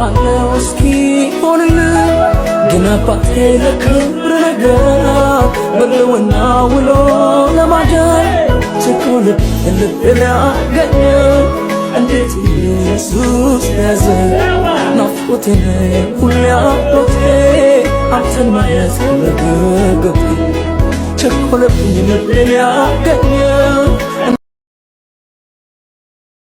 አውቃለሁ እስኪ ሆንልኝ ግን አባቴ ለክብር ነገር በልውና ውሎ ለማደር ቸኮልብ ልቤን ያገኘ እንዴት ኢየሱስ ያዘ ናፍቆቴን ሁሌ አብሮቴ አንተን ማየት በጉጉቴ ቸኮለብኝ ልቤን ያገኘ